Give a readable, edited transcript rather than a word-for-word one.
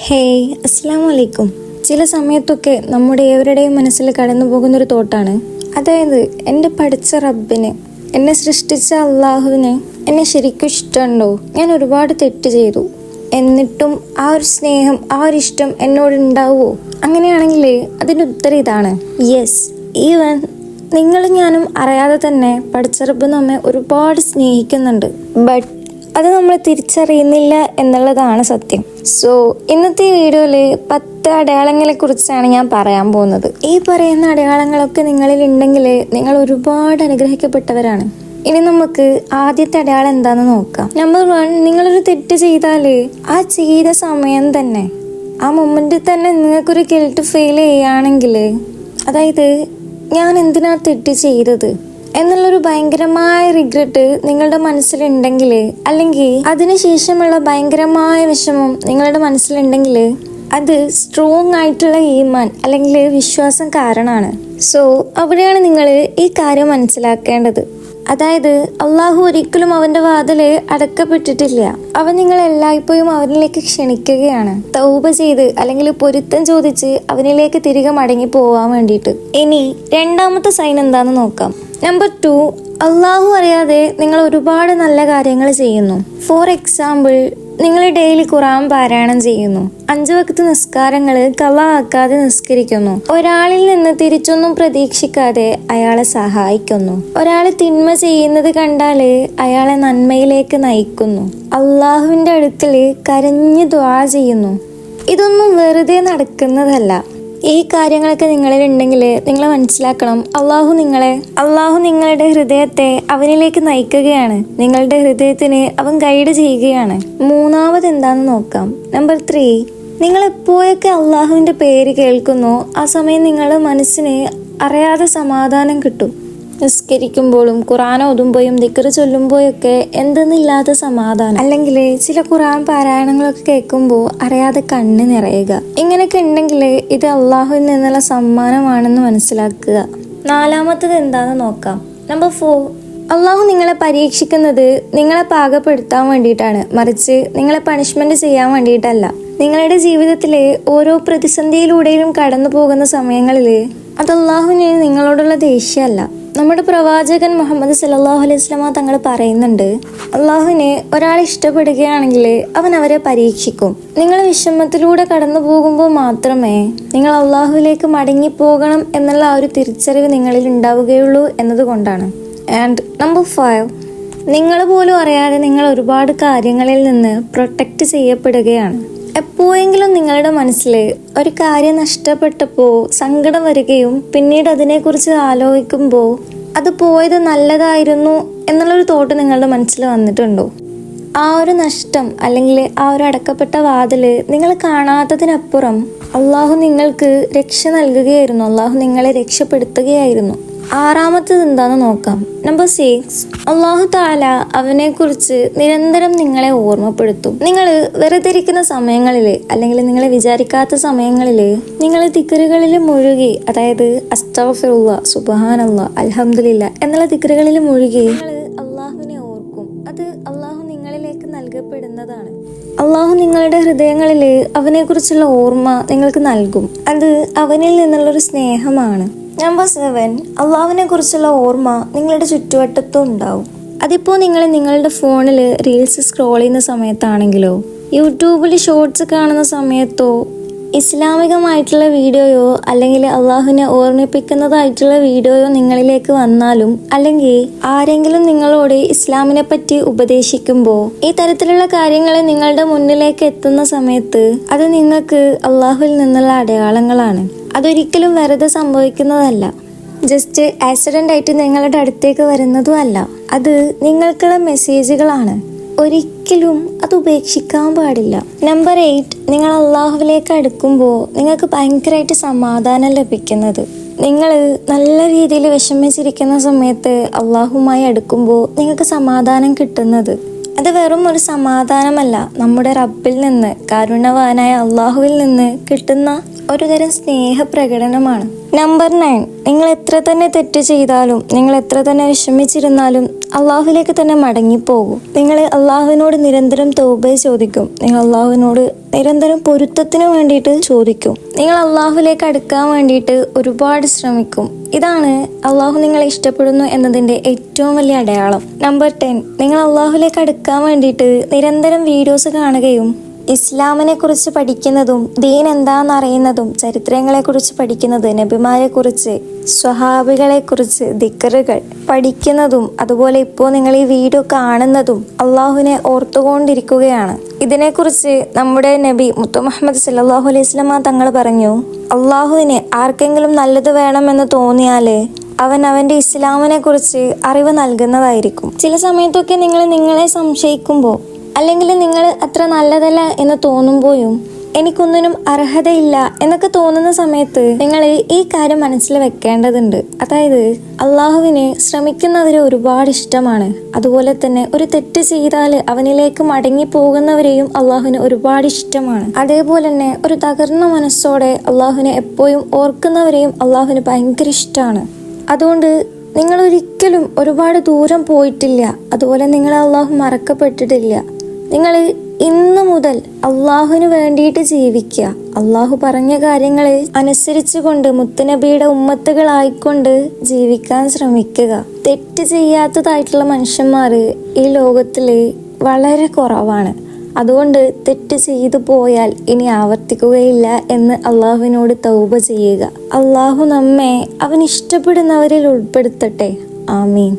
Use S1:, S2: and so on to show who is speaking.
S1: Hey, അസ്സലാമു അലൈക്കും. ചില സമയത്തൊക്കെ നമ്മുടെ ഏവരുടെയും മനസ്സിൽ കടന്നു പോകുന്നൊരു തോട്ടാണ്, അതായത് എൻ്റെ പഠിച്ച റബ്ബിന്, എന്നെ സൃഷ്ടിച്ച അള്ളാഹുവിന് എന്നെ ശരിക്കും ഇഷ്ടമുണ്ടോ? ഞാൻ ഒരുപാട് തെറ്റ് ചെയ്തു, എന്നിട്ടും ആ ഒരു സ്നേഹം, ആ ഒരു ഇഷ്ടം എന്നോട് ഉണ്ടാവുമോ? അങ്ങനെയാണെങ്കിൽ അതിൻ്റെ ഉത്തരം ഇതാണ്, യെസ്. ഈവൻ നിങ്ങളും ഞാനും അറിയാതെ തന്നെ പഠിച്ച റബ്ബ് നമ്മെ ഒരുപാട് സ്നേഹിക്കുന്നുണ്ട്. ബട്ട് അത് നമ്മൾ തിരിച്ചറിയുന്നില്ല എന്നുള്ളതാണ് സത്യം. സോ ഇന്നത്തെ വീഡിയോയിൽ 10 അടയാളങ്ങളെ കുറിച്ചാണ് ഞാൻ പറയാൻ പോകുന്നത്. ഈ പറയുന്ന അടയാളങ്ങളൊക്കെ നിങ്ങളിൽ ഉണ്ടെങ്കിൽ നിങ്ങൾ ഒരുപാട് അനുഗ്രഹിക്കപ്പെട്ടവരാണ്. ഇനി നമുക്ക് ആദ്യത്തെ അടയാളം എന്താണെന്ന് നോക്കാം. നമ്പർ 1, നിങ്ങളൊരു തെറ്റ് ചെയ്താൽ ആ ചെയ്ത സമയം തന്നെ, ആ മൊമെന്റിൽ തന്നെ നിങ്ങൾക്കൊരു ഗിൽറ്റ് ഫീൽ ചെയ്യുകയാണെങ്കിൽ, അതായത് ഞാൻ എന്തിനാ തെറ്റ് ചെയ്തത് എന്നുള്ളൊരു ഭയങ്കരമായ റിഗ്രറ്റ് നിങ്ങളുടെ മനസ്സിലുണ്ടെങ്കിൽ, അല്ലെങ്കിൽ അതിനുശേഷമുള്ള ഭയങ്കരമായ വിഷമം നിങ്ങളുടെ മനസ്സിലുണ്ടെങ്കിൽ, അത് സ്ട്രോങ് ആയിട്ടുള്ള ഈമാൻ അല്ലെങ്കിൽ വിശ്വാസം കാരണമാണ്. സോ അവിടെയാണ് നിങ്ങൾ ഈ കാര്യം മനസ്സിലാക്കേണ്ടത്. അതായത് അള്ളാഹു ഒരിക്കലും അവന്റെ വാതില് അടക്കപ്പെട്ടിട്ടില്ല. അവൻ നിങ്ങൾ എല്ലായ്പ്പോഴും അവനിലേക്ക് ക്ഷണിക്കുകയാണ്, തൗബ ചെയ്ത് അല്ലെങ്കിൽ പൊരുത്തം ചോദിച്ച് അവനിലേക്ക് തിരികെ മടങ്ങി പോവാൻ വേണ്ടിയിട്ട്. ഇനി രണ്ടാമത്തെ സൈൻ എന്താന്ന് നോക്കാം. നമ്പർ 2, അള്ളാഹു അറിയാതെ നിങ്ങൾ ഒരുപാട് നല്ല കാര്യങ്ങൾ ചെയ്യുന്നു. ഫോർ എക്സാമ്പിൾ, നിങ്ങൾ ഡെയിലി ഖുർആൻ പാരായണം ചെയ്യുന്നു, 5 വക്ത് നിസ്കാരങ്ങൾ ഖളാ ആക്കാതെ നിസ്കരിക്കുന്നു, ഒരാളിൽ നിന്ന് തിരിച്ചൊന്നും പ്രതീക്ഷിക്കാതെ അയാളെ സഹായിക്കുന്നു, ഒരാൾ തിന്മ ചെയ്യുന്നത് കണ്ടാല് അയാളെ നന്മയിലേക്ക് നയിക്കുന്നു, അള്ളാഹുവിന്റെ അടുക്കൽ കരഞ്ഞ് ദുആ ചെയ്യുന്നു. ഇതൊന്നും വെറുതെ നടക്കുന്നതല്ല. ഈ കാര്യങ്ങളൊക്കെ നിങ്ങളിൽ ഉണ്ടെങ്കിൽ നിങ്ങൾ മനസ്സിലാക്കണം, അള്ളാഹു നിങ്ങളുടെ ഹൃദയത്തെ അവനിലേക്ക് നയിക്കുകയാണ്. നിങ്ങളുടെ ഹൃദയത്തിന് അവൻ ഗൈഡ് ചെയ്യുകയാണ്. മൂന്നാമത് എന്താന്ന് നോക്കാം. നമ്പർ 3, നിങ്ങൾ എപ്പോഴൊക്കെ അള്ളാഹുവിന്റെ പേര് കേൾക്കുന്നോ ആ സമയം നിങ്ങളുടെ മനസ്സിന് അറിയാതെ സമാധാനം കിട്ടും. നിസ്കരിക്കുമ്പോഴും ഖുർആൻ ഓതുമ്പോഴും ദിക്ർ ചൊല്ലുമ്പോഴൊക്കെ എന്തെന്നില്ലാത്ത സമാധാനം, അല്ലെങ്കിൽ ചില ഖുർആൻ പാരായണങ്ങളൊക്കെ കേൾക്കുമ്പോൾ അറിയാതെ കണ്ണ് നിറയുക, ഇങ്ങനെയൊക്കെ ഉണ്ടെങ്കിൽ ഇത് അള്ളാഹുവിൽ നിന്നുള്ള സമ്മാനമാണെന്ന് മനസ്സിലാക്കുക. നാലാമത്തത് എന്താണെന്ന് നോക്കാം. നമ്പർ 4, അള്ളാഹു നിങ്ങളെ പരീക്ഷിക്കുന്നത് നിങ്ങളെ പാകപ്പെടുത്താൻ വേണ്ടിയിട്ടാണ്, മറിച്ച് നിങ്ങളെ പണിഷ്മെന്റ് ചെയ്യാൻ വേണ്ടിയിട്ടല്ല. നിങ്ങളുടെ ജീവിതത്തിലെ ഓരോ പ്രതിസന്ധിയിലൂടെയും കടന്നു പോകുന്ന സമയങ്ങളിൽ അത് അള്ളാഹുവിന് നിങ്ങളോടുള്ള ദേഷ്യമല്ല. നമ്മുടെ പ്രവാചകൻ മുഹമ്മദ് സല്ലല്ലാഹു അലൈഹി വസല്ലമ തങ്ങൾ പറയുന്നുണ്ട്, അള്ളാഹുവിനെ ഒരാൾ ഇഷ്ടപ്പെടുകയാണെങ്കിൽ അവൻ അവരെ പരീക്ഷിക്കും. നിങ്ങൾ വിഷമത്തിലൂടെ കടന്നു പോകുമ്പോൾ മാത്രമേ നിങ്ങൾ അള്ളാഹുവിലേക്ക് മടങ്ങിപ്പോകണം എന്നുള്ള ആ ഒരു തിരിച്ചറിവ് നിങ്ങളിൽ ഉണ്ടാവുകയുള്ളൂ എന്നതുകൊണ്ടാണ്. ആൻഡ് നമ്പർ 5, നിങ്ങൾ പോലും അറിയാതെ നിങ്ങൾ ഒരുപാട് കാര്യങ്ങളിൽ നിന്ന് പ്രൊട്ടക്റ്റ് ചെയ്യപ്പെടുകയാണ്. എപ്പോഴെങ്കിലും നിങ്ങളുടെ മനസ്സിൽ ഒരു കാര്യം നഷ്ടപ്പെട്ടപ്പോൾ സങ്കടം വരികയും പിന്നീട് അതിനെക്കുറിച്ച് ആലോചിക്കുമ്പോൾ അത് പോയത് നല്ലതായിരുന്നു എന്നുള്ളൊരു തോട്ട് നിങ്ങളുടെ മനസ്സിൽ വന്നിട്ടുണ്ടോ? ആ ഒരു നഷ്ടം അല്ലെങ്കിൽ ആ ഒരു അടക്കപ്പെട്ട വാതില് നിങ്ങൾ കാണാത്തതിനപ്പുറം അള്ളാഹു നിങ്ങൾക്ക് രക്ഷ നൽകുകയായിരുന്നു, അള്ളാഹു നിങ്ങളെ രക്ഷപ്പെടുത്തുകയായിരുന്നു. ആറാമത്തത് എന്താന്ന് നോക്കാം. നമ്പർ 6, അള്ളാഹു തആല അവനെ കുറിച്ച് നിരന്തരം നിങ്ങളെ ഓർമ്മപ്പെടുത്തും. നിങ്ങൾ വെറുതെ ഇരിക്കുന്ന സമയങ്ങളിൽ അല്ലെങ്കിൽ നിങ്ങൾ വിചാരിക്കാത്ത സമയങ്ങളിൽ നിങ്ങൾ ദിക്റുകളിൽ മുഴുകി, അതായത് അസ്തഗ്ഫിറുല്ലാഹ്, സുബ്ഹാനല്ലാഹ്, അൽഹംദുലില്ലാഹ് എന്നുള്ള ദിക്റുകളിൽ മുഴുകി നിങ്ങൾ അള്ളാഹുവിനെ ഓർക്കും. അത് അള്ളാഹു നിങ്ങളിലേക്ക് നൽകപ്പെടുന്നതാണ്. അള്ളാഹു നിങ്ങളുടെ ഹൃദയങ്ങളിൽ അവനെ കുറിച്ചുള്ള ഓർമ്മ നിങ്ങൾക്ക് നൽകും. അത് അവനിൽ നിന്നുള്ളൊരു സ്നേഹമാണ്. നമ്പർ 7, അള്ളാഹുവിനെ കുറിച്ചുള്ള ഓർമ്മ നിങ്ങളുടെ ചുറ്റുവട്ടത്തും ഉണ്ടാവും. അതിപ്പോൾ നിങ്ങൾ നിങ്ങളുടെ ഫോണിൽ റീൽസ് സ്ക്രോൾ ചെയ്യുന്ന സമയത്താണെങ്കിലോ, യൂട്യൂബിൽ ഷോർട്സ് കാണുന്ന സമയത്തോ, ഇസ്ലാമികമായിട്ടുള്ള വീഡിയോയോ അല്ലെങ്കിൽ അള്ളാഹുവിനെ ഓർമ്മിപ്പിക്കുന്നതായിട്ടുള്ള വീഡിയോയോ നിങ്ങളിലേക്ക് വന്നാലും, അല്ലെങ്കിൽ ആരെങ്കിലും നിങ്ങളോട് ഇസ്ലാമിനെ പറ്റി ഉപദേശിക്കുമ്പോൾ ഈ തരത്തിലുള്ള കാര്യങ്ങൾ നിങ്ങളുടെ മുന്നിലേക്ക് എത്തുന്ന സമയത്ത് അത് നിങ്ങൾക്ക് അള്ളാഹുവിൽ നിന്നുള്ള അടയാളങ്ങളാണ്. അതൊരിക്കലും വെറുതെ സംഭവിക്കുന്നതല്ല, ജസ്റ്റ് ആക്സിഡന്റ് ആയിട്ട് നിങ്ങളുടെ അടുത്തേക്ക് വരുന്നതും അല്ല. അത് നിങ്ങൾക്കുള്ള മെസ്സേജുകളാണ്. ഒരിക്കലും അത് ഉപേക്ഷിക്കാൻ പാടില്ല. നമ്പർ 8, നിങ്ങൾ അള്ളാഹുവിലേക്ക് അടുക്കുമ്പോൾ നിങ്ങൾക്ക് ഭയങ്കരമായിട്ട് സമാധാനം ലഭിക്കുന്നത്. നിങ്ങൾ നല്ല രീതിയിൽ വിഷമിച്ചിരിക്കുന്ന സമയത്ത് അള്ളാഹുമായി അടുക്കുമ്പോൾ നിങ്ങൾക്ക് സമാധാനം കിട്ടുന്നത്, അത് വെറും ഒരു സമാധാനമല്ല, നമ്മുടെ റബ്ബിൽ നിന്ന്, കാരുണ്യവാനായ അള്ളാഹുവിൽ നിന്ന് കിട്ടുന്ന ഒരുതരം സ്നേഹപ്രകടനമാണ്. നമ്പർ 9, നിങ്ങൾ എത്ര തന്നെ തെറ്റ് ചെയ്താലും, നിങ്ങൾ എത്ര തന്നെ വിഷമിച്ചിരുന്നാലും അള്ളാഹുലേക്ക് തന്നെ മടങ്ങിപ്പോകും. നിങ്ങൾ അള്ളാഹുവിനോട് നിരന്തരം തൗബ ചോദിക്കും. നിങ്ങൾ അള്ളാഹുവിനോട് നിരന്തരം പൊരുത്തത്തിന് വേണ്ടിയിട്ട് ചോദിക്കും. നിങ്ങൾ അള്ളാഹുലേക്ക് അടുക്കാൻ വേണ്ടിയിട്ട് ഒരുപാട് ശ്രമിക്കും. ഇതാണ് അള്ളാഹു നിങ്ങളെ ഇഷ്ടപ്പെടുന്നു എന്നതിൻ്റെ ഏറ്റവും വലിയ അടയാളം. നമ്പർ 10, നിങ്ങൾ അള്ളാഹുലേക്ക് അടുക്കാൻ വേണ്ടിയിട്ട് നിരന്തരം വീഡിയോസ് കാണുകയും ഇസ്ലാമിനെ കുറിച്ച് പഠിക്കുന്നതും ദീൻ എന്താണെന്ന് അറിയുന്നതും ചരിത്രങ്ങളെക്കുറിച്ച് പഠിക്കുന്നത്, നബിമാരെക്കുറിച്ച്, സ്വഹാബികളെക്കുറിച്ച് ദിക്റുകൾ പഠിക്കുന്നതും, അതുപോലെ ഇപ്പോൾ നിങ്ങൾ ഈ വീഡിയോ കാണുന്നതും അള്ളാഹുവിനെ ഓർത്തുകൊണ്ടിരിക്കുകയാണ്. ഇതിനെക്കുറിച്ച് നമ്മുടെ നബി മുത്തു മുഹമ്മദ് സല്ലല്ലാഹു അലൈഹി വസല്ലമ തങ്ങൾ പറഞ്ഞു, അള്ളാഹുവിന് ആർക്കെങ്കിലും നല്ലത് വേണമെന്ന് തോന്നിയാൽ അവൻ അവൻ്റെ ഇസ്ലാമിനെ കുറിച്ച് അറിവ് നൽകുന്നതായിരിക്കും. ചില സമയത്തൊക്കെ നിങ്ങൾ നിങ്ങളെ സംശയിക്കുമ്പോൾ, അല്ലെങ്കിൽ നിങ്ങൾ അത്ര നല്ലതല്ല എന്ന് തോന്നുമ്പോഴും എനിക്കൊന്നിനും അർഹതയില്ല എന്നൊക്കെ തോന്നുന്ന സമയത്ത് നിങ്ങൾ ഈ കാര്യം മനസ്സിൽ വെക്കേണ്ടതുണ്ട്. അതായത് അള്ളാഹുവിന് ശ്രമിക്കുന്നവരെ ഒരുപാട് ഇഷ്ടമാണ്. അതുപോലെ തന്നെ ഒരു തെറ്റ് ചെയ്താൽ അവനിലേക്ക് മടങ്ങി പോകുന്നവരെയും അള്ളാഹുവിന് ഒരുപാട് ഇഷ്ടമാണ്. അതേപോലെ തന്നെ ഒരു തകർന്ന മനസ്സോടെ അള്ളാഹുവിനെ എപ്പോഴും ഓർക്കുന്നവരെയും അള്ളാഹുവിന് ഭയങ്കര ഇഷ്ടമാണ്. അതുകൊണ്ട് നിങ്ങൾ ഒരിക്കലും ഒരുപാട് ദൂരം പോയിട്ടില്ല. അതുപോലെ നിങ്ങളെ അള്ളാഹു മറക്കപ്പെട്ടിട്ടില്ല. നിങ്ങൾ ഇന്നു മുതൽ അള്ളാഹുവിന് വേണ്ടിയിട്ട് ജീവിക്കുക. അള്ളാഹു പറഞ്ഞ കാര്യങ്ങൾ അനുസരിച്ചുകൊണ്ട് മുത്തുനബിയുടെ ഉമ്മത്തുകളായിക്കൊണ്ട് ജീവിക്കാൻ ശ്രമിക്കുക. തെറ്റ് ചെയ്യാത്തതായിട്ടുള്ള മനുഷ്യന്മാർ ഈ ലോകത്തിൽ വളരെ കുറവാണ്. അതുകൊണ്ട് തെറ്റ് ചെയ്തു പോയാൽ ഇനി ആവർത്തിക്കുകയില്ല എന്ന് അള്ളാഹുവിനോട് തൗബ ചെയ്യുക. അള്ളാഹു നമ്മെ അവൻ ഇഷ്ടപ്പെടുന്നവരിൽ ഉൾപ്പെടുത്തട്ടെ. ആമീൻ.